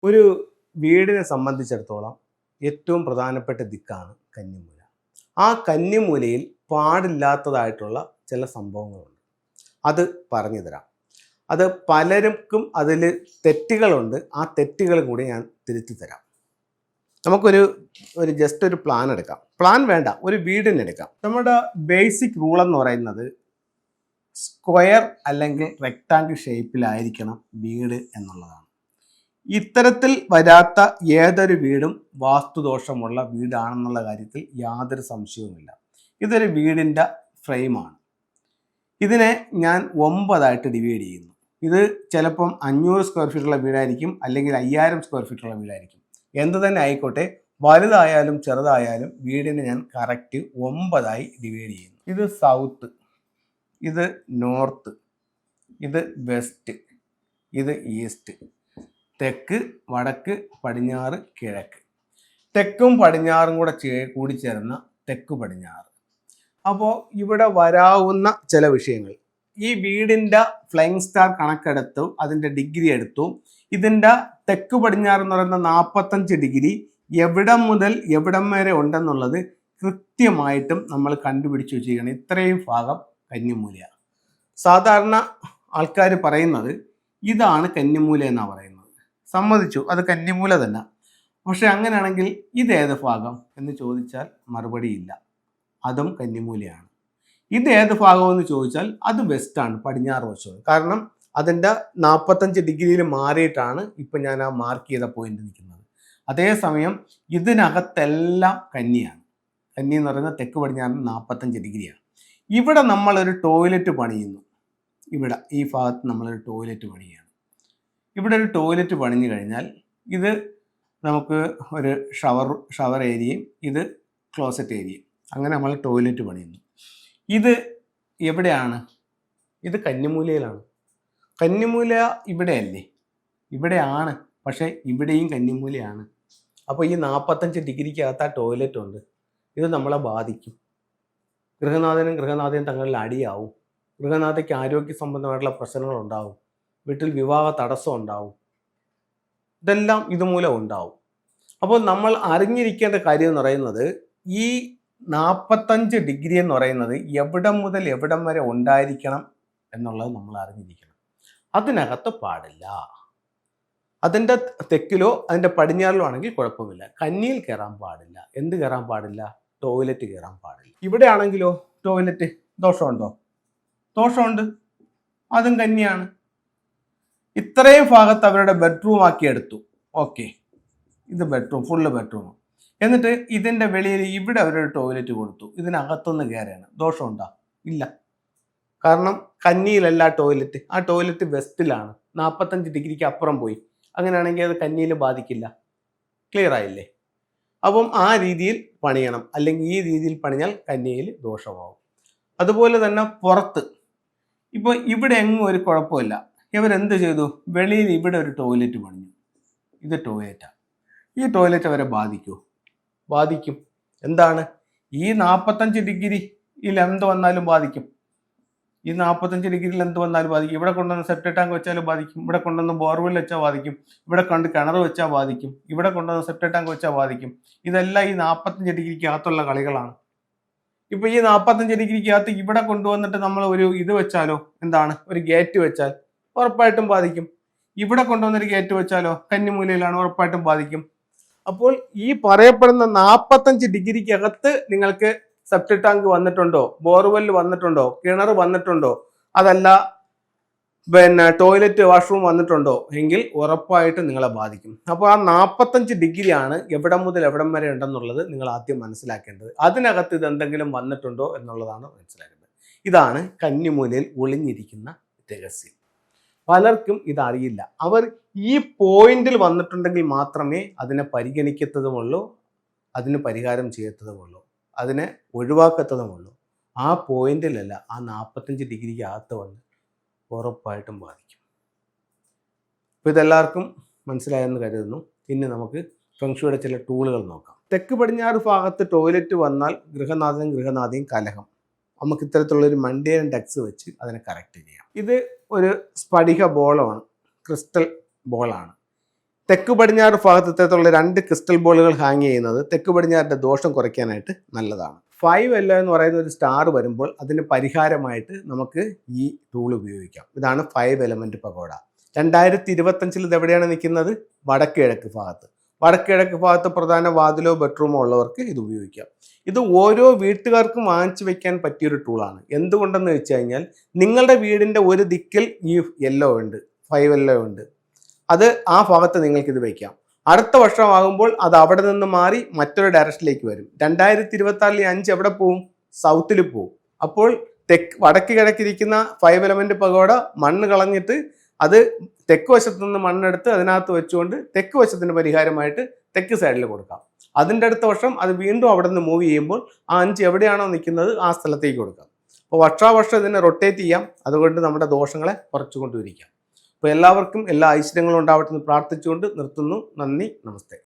ഒരു വീടിനെ സംബന്ധിച്ചിടത്തോളം ഏറ്റവും പ്രധാനപ്പെട്ട ദിക്കാണ് കന്നിമൂല. ആ കന്നിമൂലയിൽ പാടില്ലാത്തതായിട്ടുള്ള ചില സംഭവങ്ങളുണ്ട്. അത് പറഞ്ഞു തരാം. അത് പലർക്കും അതിൽ തെറ്റുകളുണ്ട്. ആ തെറ്റുകളും കൂടി ഞാൻ തിരുത്തി തരാം. നമുക്കൊരു ജസ്റ്റ് ഒരു പ്ലാൻ എടുക്കാം. പ്ലാൻ വേണ്ട, ഒരു വീടിനെടുക്കാം. നമ്മുടെ ബേസിക് റൂൾ എന്ന് പറയുന്നത് സ്ക്വയർ അല്ലെങ്കിൽ റെക്ടാങ്കിൾ ഷേപ്പിലായിരിക്കണം വീട് എന്നുള്ളതാണ്. ഇത്തരത്തിൽ വരാത്ത ഏതൊരു വീടും വാസ്തുദോഷമുള്ള വീടാണെന്നുള്ള കാര്യത്തിൽ യാതൊരു സംശയവുമില്ല. ഇതൊരു വീടിൻ്റെ ഫ്രെയിമാണ്. ഇതിനെ ഞാൻ 9 ഡിവൈഡ് ചെയ്യുന്നു. ഇത് ചിലപ്പം 500 സ്ക്വയർ ഫീറ്റുള്ള വീടായിരിക്കും, അല്ലെങ്കിൽ 5000 സ്ക്വയർ ഫീറ്റുള്ള വീടായിരിക്കും. എന്ത് തന്നെ ആയിക്കോട്ടെ, വലുതായാലും ചെറുതായാലും വീടിനെ ഞാൻ കറക്റ്റ് 9 ഡിവൈഡ് ചെയ്യുന്നു. ഇത് സൗത്ത്, ഇത് നോർത്ത്, ഇത് വെസ്റ്റ്, ഇത് ഈസ്റ്റ്, തെക്ക്, വടക്ക്, പടിഞ്ഞാറ്, കിഴക്ക്. തെക്കും പടിഞ്ഞാറും കൂടി ചേർന്ന തെക്ക് പടിഞ്ഞാറ്. അപ്പോൾ ഇവിടെ വരാവുന്ന ചില വിഷയങ്ങൾ, ഈ വീടിൻ്റെ ഫ്ലൈങ് സ്റ്റാർ കണക്കെടുത്തു, അതിൻ്റെ ഡിഗ്രി എടുത്തു. ഇതിൻ്റെ തെക്ക് പടിഞ്ഞാറ് എന്ന് പറയുന്ന 45 ഡിഗ്രി എവിടം മുതൽ എവിടം വരെ ഉണ്ടെന്നുള്ളത് കൃത്യമായിട്ടും നമ്മൾ കണ്ടുപിടിച്ച് വെച്ചിരിക്കണം. ഇത്രയും ഭാഗം കന്നിമൂലയാണ്. സാധാരണ ആൾക്കാർ പറയുന്നത് ഇതാണ് കന്നിമൂല എന്നാണ് പറയുന്നത്. സമ്മതിച്ചു, അത് കന്നിമൂല തന്നെ. പക്ഷെ അങ്ങനെയാണെങ്കിൽ ഇതേത് ഭാഗം എന്ന് ചോദിച്ചാൽ മറുപടിയില്ല, അതും കന്നിമൂലയാണ്. ഇത് ഏത് ഭാഗമെന്ന് ചോദിച്ചാൽ അത് വെസ്റ്റാണ്, പടിഞ്ഞാറ് വശമാണ്. കാരണം അതിൻ്റെ 45 ഡിഗ്രിയിൽ മാറിയിട്ടാണ് ഇപ്പം ഞാൻ ആ മാർക്ക് ചെയ്ത പോയിന്റ് നിൽക്കുന്നത്. അതേസമയം ഇതിനകത്തെല്ലാം കന്നിയാണ്. കന്നി എന്ന് പറയുന്നത് തെക്ക് പടിഞ്ഞാറിന് 45 ഡിഗ്രിയാണ്. ഇവിടെ നമ്മളൊരു ടോയ്ലറ്റ് പണിയുന്നു. ഇവിടെ ഈ ഭാഗത്ത് നമ്മളൊരു ടോയ്ലറ്റ് പണിയാണ്. ഇവിടെ ഒരു ടോയ്ലറ്റ് പണിഞ്ഞു കഴിഞ്ഞാൽ ഇത് നമുക്ക് ഒരു ഷവർ ഏരിയയും ഇത് ക്ലോസറ്റ് ഏരിയയും, അങ്ങനെ നമ്മൾ ടോയ്ലറ്റ് പണിയുന്നു. ഇത് എവിടെയാണ്? ഇത് കന്നിമൂലയിലാണ്. കന്നിമൂല ഇവിടെയല്ലേ? ഇവിടെയാണ്, പക്ഷേ ഇവിടെയും കന്നിമൂലയാണ്. അപ്പോൾ ഈ 45 ഡിഗ്രിക്കകത്ത് ആ ടോയ്ലറ്റ് ഉണ്ട്. ഇത് നമ്മളെ ബാധിക്കും. ഗൃഹനാഥനും ഗൃഹനാഥയും തങ്ങളിൽ അടിയാവും. ഗൃഹനാഥയ്ക്ക് ആരോഗ്യ സംബന്ധമായിട്ടുള്ള പ്രശ്നങ്ങളുണ്ടാവും. വീട്ടിൽ വിവാഹ തടസ്സം ഉണ്ടാവും. ഇതെല്ലാം ഇതുമൂലം ഉണ്ടാവും. അപ്പോൾ നമ്മൾ അറിഞ്ഞിരിക്കേണ്ട കാര്യം എന്ന് പറയുന്നത്, ഈ 45 ഡിഗ്രി എന്ന് പറയുന്നത് എവിടം മുതൽ എവിടം വരെ ഉണ്ടായിരിക്കണം എന്നുള്ളത് നമ്മൾ അറിഞ്ഞിരിക്കണം. അതിനകത്ത് പാടില്ല. അതിൻ്റെ തെക്കിലോ അതിൻ്റെ പടിഞ്ഞാറിലോ ആണെങ്കിൽ കുഴപ്പമില്ല. കന്നിയിൽ കയറാൻ പാടില്ല. എന്ത് കയറാൻ പാടില്ല? ടോയ്ലറ്റ് കയറാൻ പാടില്ല. ഇവിടെ ആണെങ്കിലോ ടോയ്ലറ്റ് ദോഷമുണ്ടോ? ദോഷമുണ്ട്, അതും കന്നിയാണ്. ഇത്രയും ഭാഗത്ത് അവരുടെ ബെഡ്റൂം ആക്കി എടുത്തു. ഓക്കെ, ഇത് ബെഡ്റൂം, ഫുള്ള് ബെഡ്റൂം. എന്നിട്ട് ഇതിൻ്റെ വെളിയിൽ ഇവിടെ അവരൊരു ടോയ്ലറ്റ് കൊടുത്തു. ഇതിനകത്തൊന്ന് കയറാണ്. ദോഷമുണ്ടോ? ഇല്ല. കാരണം കന്നിയിലല്ല ടോയ്ലറ്റ്. ആ ടോയ്ലറ്റ് വെസ്റ്റിലാണ്, 45 ഡിഗ്രിക്ക് അപ്പുറം പോയി. അങ്ങനെയാണെങ്കിൽ അത് കന്നിയിൽ ബാധിക്കില്ല. ക്ലിയർ ആയില്ലേ? അപ്പം ആ രീതിയിൽ പണിയണം, അല്ലെങ്കിൽ ഈ രീതിയിൽ പണിഞ്ഞാൽ കന്നിയിൽ ദോഷമാവും. അതുപോലെ തന്നെ പുറത്ത്, ഇപ്പോൾ ഇവിടെ എങ്ങും ഒരു കുഴപ്പമില്ല. ഇവരെന്ത് ചെയ്തു? വെളിയിൽ ഇവിടെ ഒരു ടോയ്ലറ്റ് പണിഞ്ഞു. ഇത് ടോയ്ലറ്റാണ്. ഈ ടോയ്ലറ്റ് അവരെ ബാധിക്കുമോ? ബാധിക്കും. എന്താണ്? ഈ 45 ഡിഗ്രിയിൽ എന്ത് വന്നാലും ബാധിക്കും. ഈ 45 ഡിഗ്രിയിൽ എന്ത് വന്നാലും ബാധിക്കും. ഇവിടെ കൊണ്ടുവന്ന് സെപ്റ്റിക് ടാങ്ക് വെച്ചാലും ബാധിക്കും. ഇവിടെ കൊണ്ടുവന്ന് ബോർവെൽ വെച്ചാൽ ബാധിക്കും. ഇവിടെ കൊണ്ട് കിണർ വെച്ചാൽ ബാധിക്കും. ഇവിടെ കൊണ്ടുവന്ന് സെപ്റ്റിക് ടാങ്ക് വെച്ചാൽ ബാധിക്കും. ഇതെല്ലാം ഈ 45 ഡിഗ്രിക്കകത്തുള്ള കളികളാണ്. ഇപ്പൊ ഈ 45 ഡിഗ്രിക്കകത്ത് ഇവിടെ കൊണ്ടുവന്നിട്ട് നമ്മൾ ഒരു ഇത് വെച്ചാലോ, എന്താണ്, ഒരു ഗേറ്റ് വെച്ചാൽ ഉറപ്പായിട്ടും ബാധിക്കും. ഇവിടെ കൊണ്ടുവന്നൊരു ഗേറ്റ് വെച്ചാലോ കന്നിമൂലയിലാണ്, ഉറപ്പായിട്ടും ബാധിക്കും. അപ്പോൾ ഈ പറയപ്പെടുന്ന 45 ഡിഗ്രിക്കകത്ത് നിങ്ങൾക്ക് സെപ്റ്റിക് ടാങ്ക് വന്നിട്ടുണ്ടോ, ബോർവെൽ വന്നിട്ടുണ്ടോ, കിണർ വന്നിട്ടുണ്ടോ, അതല്ല ടോയ്ലറ്റ് വാഷ്റൂം വന്നിട്ടുണ്ടോ എങ്കിൽ ഉറപ്പായിട്ട് നിങ്ങളെ ബാധിക്കും. അപ്പോൾ ആ 45 ഡിഗ്രിയാണ് എവിടം മുതൽ എവിടം വരെ ഉണ്ടെന്നുള്ളത് നിങ്ങൾ ആദ്യം മനസ്സിലാക്കേണ്ടത്. അതിനകത്ത് ഇത് എന്തെങ്കിലും വന്നിട്ടുണ്ടോ എന്നുള്ളതാണ് മനസ്സിലാക്കേണ്ടത്. ഇതാണ് കന്നിമൂലയിൽ ഒളിഞ്ഞിരിക്കുന്ന രഹസ്യം. പലർക്കും ഇതറിയില്ല. അവർ ഈ പോയിന്റിൽ വന്നിട്ടുണ്ടെങ്കിൽ മാത്രമേ അതിനെ പരിഗണിക്കത്തതുമുള്ളൂ, അതിന് പരിഹാരം ചെയ്യത്തതുമുള്ളൂ, അതിനെ ഒഴിവാക്കത്തതുമുള്ളൂ. ആ പോയിന്റിലല്ല, ആ 45 ഡിഗ്രിക്ക് അകത്ത് വന്ന് ഉറപ്പായിട്ടും ബാധിക്കും. അപ്പോൾ ഇതെല്ലാവർക്കും മനസ്സിലായെന്ന് കരുതുന്നു. ഇനി നമുക്ക് ഫെങ്ഷുയുടെ ചില ടൂളുകൾ നോക്കാം. തെക്ക് പടിഞ്ഞാറ് ഭാഗത്ത് ടോയ്ലറ്റ് വന്നാൽ ഗൃഹനാഥനും ഗൃഹനാഥയും കലഹം. നമുക്ക് ഇത്തരത്തിലുള്ളൊരു മണ്ടേൻ ഡക്സ് വെച്ച് അതിനെ കറക്റ്റ് ചെയ്യാം. ഇത് ഒരു സ്ഫടിക ബോളമാണ്, ക്രിസ്റ്റൽ ബോളാണ്. തെക്ക് പടിഞ്ഞാറ് ഭാഗത്തുള്ള 2 ക്രിസ്റ്റൽ ബോളുകൾ ഹാങ് ചെയ്യുന്നത് തെക്ക് പടിഞ്ഞാറിൻ്റെ ദോഷം കുറയ്ക്കാനായിട്ട് നല്ലതാണ്. 5L എന്ന് പറയുന്ന ഒരു സ്റ്റാർ വരുമ്പോൾ അതിന് പരിഹാരമായിട്ട് നമുക്ക് ഈ ടൂൾ ഉപയോഗിക്കാം. ഇതാണ് 5 എലമെന്റ് പഗോഡ. 2025 ഇത് എവിടെയാണ് നിൽക്കുന്നത്? വടക്ക് കിഴക്ക് ഭാഗത്ത്. വടക്ക് കിഴക്ക് ഭാഗത്ത് പ്രധാന വാതിലോ ബെഡ്റൂമോ ഉള്ളവർക്ക് ഇത് ഉപയോഗിക്കാം. ഇത് ഓരോ വീട്ടുകാർക്കും വാങ്ങിച്ചു വെക്കാൻ പറ്റിയൊരു ടൂളാണ്. എന്തുകൊണ്ടെന്ന് വെച്ച് കഴിഞ്ഞാൽ നിങ്ങളുടെ വീടിൻ്റെ ഒരു ദിക്കിൽ ഈ യെല്ലോ ഉണ്ട്, 5L ഉണ്ട്. അത് ആ ഭാഗത്ത് നിങ്ങൾക്കിത് വയ്ക്കാം. അടുത്ത വർഷമാകുമ്പോൾ അത് അവിടെ നിന്ന് മാറി മറ്റൊരു ഡയറക്ഷനിലേക്ക് വരും. 2026 5 എവിടെ പോവും? സൗത്തിൽ പോവും. അപ്പോൾ വടക്ക് കിഴക്കിരിക്കുന്ന 5 എലമെന്റ് പഗോഡ മണ്ണ് കളഞ്ഞിട്ട് അത് തെക്ക് വശത്തു നിന്ന് മണ്ണെടുത്ത് അതിനകത്ത് വെച്ചുകൊണ്ട് തെക്ക് വശത്തിന് പരിഹാരമായിട്ട് തെക്ക് സൈഡിൽ കൊടുക്കാം. അതിൻ്റെ അടുത്ത വർഷം അത് വീണ്ടും അവിടെ നിന്ന് മൂവ് ചെയ്യുമ്പോൾ ആ 5 എവിടെയാണോ നിൽക്കുന്നത് ആ സ്ഥലത്തേക്ക് കൊടുക്കാം. അപ്പോൾ വർഷാവർഷം ഇതിനെ റൊട്ടേറ്റ് ചെയ്യാം. അതുകൊണ്ട് നമ്മുടെ ദോഷങ്ങളെ കുറച്ചുകൊണ്ടിരിക്കാം. അപ്പോൾ എല്ലാവർക്കും എല്ലാ ഐശ്വര്യങ്ങളും ഉണ്ടാവട്ടെ എന്ന് പ്രാർത്ഥിച്ചുകൊണ്ട് നിർത്തുന്നു. നന്ദി, നമസ്തേ.